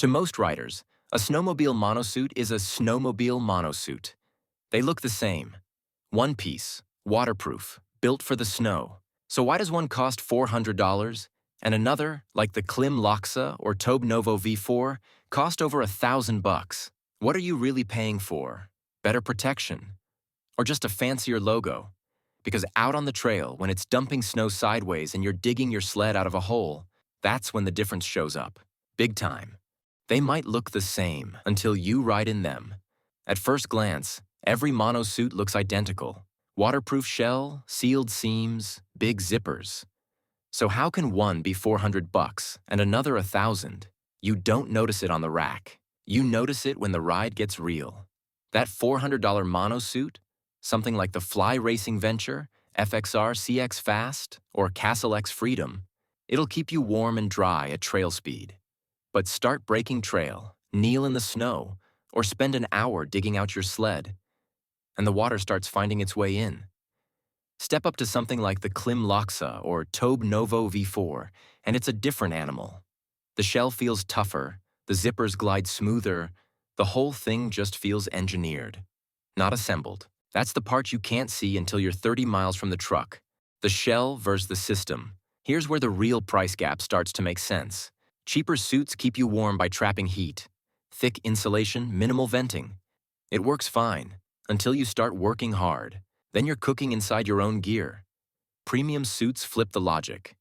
To most riders, a snowmobile monosuit is a snowmobile monosuit. They look the same. One piece, waterproof, built for the snow. So why does one cost $400 and another, like the Klim Laksa or Tobe Novo V4, cost over $1,000? What are you really paying for? Better protection? Or just a fancier logo? Because out on the trail, when it's dumping snow sideways and you're digging your sled out of a hole, that's when the difference shows up. Big time. They might look the same until you ride in them. At first glance, every monosuit looks identical. Waterproof shell, sealed seams, big zippers. So how can one be $400 and another $1,000? You don't notice it on the rack. You notice it when the ride gets real. That $400 monosuit, something like the Fly Racing Venture, FXR CX Fast, or Castle X Freedom, it'll keep you warm and dry at trail speed. But start breaking trail, kneel in the snow, or spend an hour digging out your sled, and the water starts finding its way in. Step up to something like the Klim Laksa or Tobe Novo V4, and it's a different animal. The shell feels tougher, the zippers glide smoother, the whole thing just feels engineered, not assembled. That's the part you can't see until you're 30 miles from the truck. The shell versus the system. Here's where the real price gap starts to make sense. Cheaper suits keep you warm by trapping heat. Thick insulation, minimal venting. It works fine, until you start working hard. Then you're cooking inside your own gear. Premium suits flip the logic.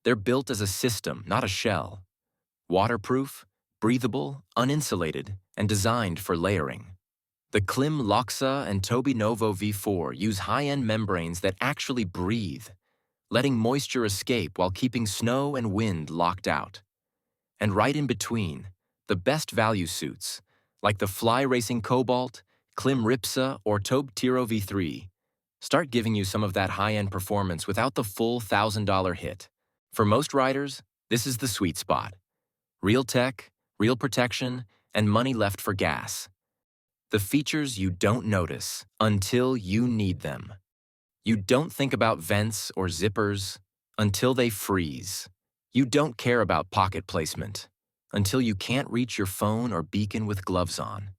They're built as a system, not a shell. Waterproof, breathable, uninsulated, and designed for layering. The Klim Laksa and Tobe Novo V4 use high-end membranes that actually breathe, letting moisture escape while keeping snow and wind locked out. And right in between, the best value suits, like the Fly Racing Cobalt, Klim Ripsa, or Tobe Tiro V3, start giving you some of that high-end performance without the full $1,000 hit. For most riders, this is the sweet spot. Real tech, real protection, and money left for gas. The features you don't notice until you need them. You don't think about vents or zippers until they freeze. You don't care about pocket placement until you can't reach your phone or beacon with gloves on.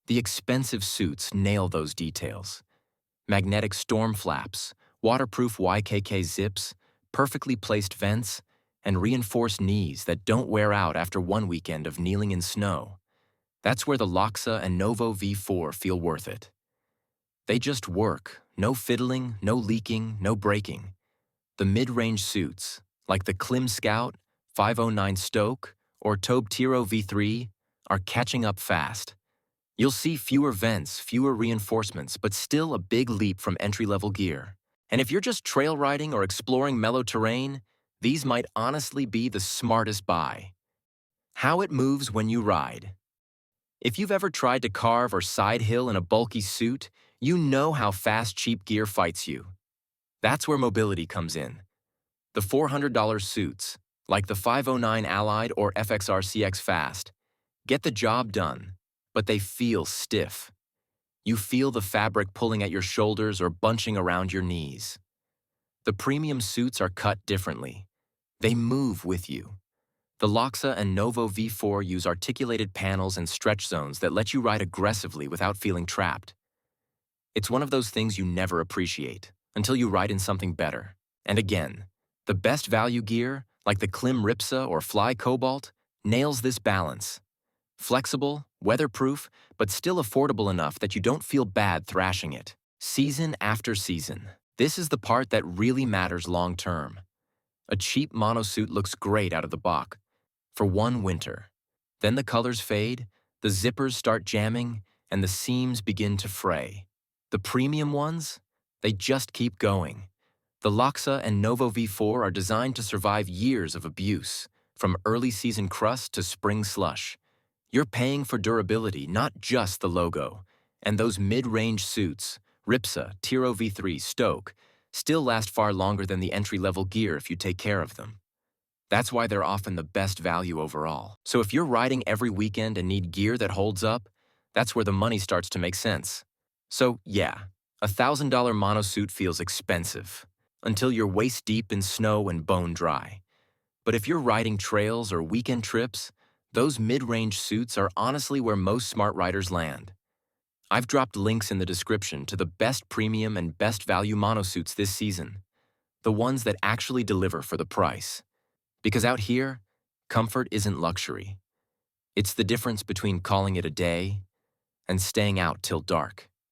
The expensive suits nail those details. Magnetic storm flaps, waterproof YKK zips, perfectly placed vents, and reinforced knees that don't wear out after one weekend of kneeling in snow. That's where the Laksa and Novo V4 feel worth it. They just work, no fiddling, no leaking, no breaking. The mid-range suits, like the Klim Scout, 509 Stoke, or Tobe Tiro V3, are catching up fast. You'll see fewer vents, fewer reinforcements, but still a big leap from entry-level gear. And if you're just trail riding or exploring mellow terrain, these might honestly be the smartest buy. How it moves when you ride. If you've ever tried to carve or side hill in a bulky suit, you know how fast cheap gear fights you. That's where mobility comes in. The $400 suits, like the 509 Allied or FXR CX Fast, get the job done, but they feel stiff. You feel the fabric pulling at your shoulders or bunching around your knees. The premium suits are cut differently. They move with you. The Laksa and Novo V4 use articulated panels and stretch zones that let you ride aggressively without feeling trapped. It's one of those things you never appreciate until you ride in something better. And again, the best value gear, like the Klim Ripsa or Fly Cobalt, nails this balance. Flexible, weatherproof, but still affordable enough that you don't feel bad thrashing it. Season after season. This is the part that really matters long term. A cheap monosuit looks great out of the box for one winter. Then the colors fade, the zippers start jamming, and the seams begin to fray. The premium ones? They just keep going. The Laksa and Novo V4 are designed to survive years of abuse, from early season crust to spring slush. You're paying for durability, not just the logo. And those mid-range suits, Ripsa, Tiro V3, Stoke, still last far longer than the entry-level gear if you take care of them. That's why they're often the best value overall. So if you're riding every weekend and need gear that holds up, that's where the money starts to make sense. So yeah, a $1,000 monosuit feels expensive until you're waist-deep in snow and bone dry. But if you're riding trails or weekend trips, Those mid-range suits are honestly where most smart riders land. I've dropped links in the description to the best premium and best value monosuits this season, the ones that actually deliver for the price. Because out here, comfort isn't luxury. It's the difference between calling it a day and staying out till dark.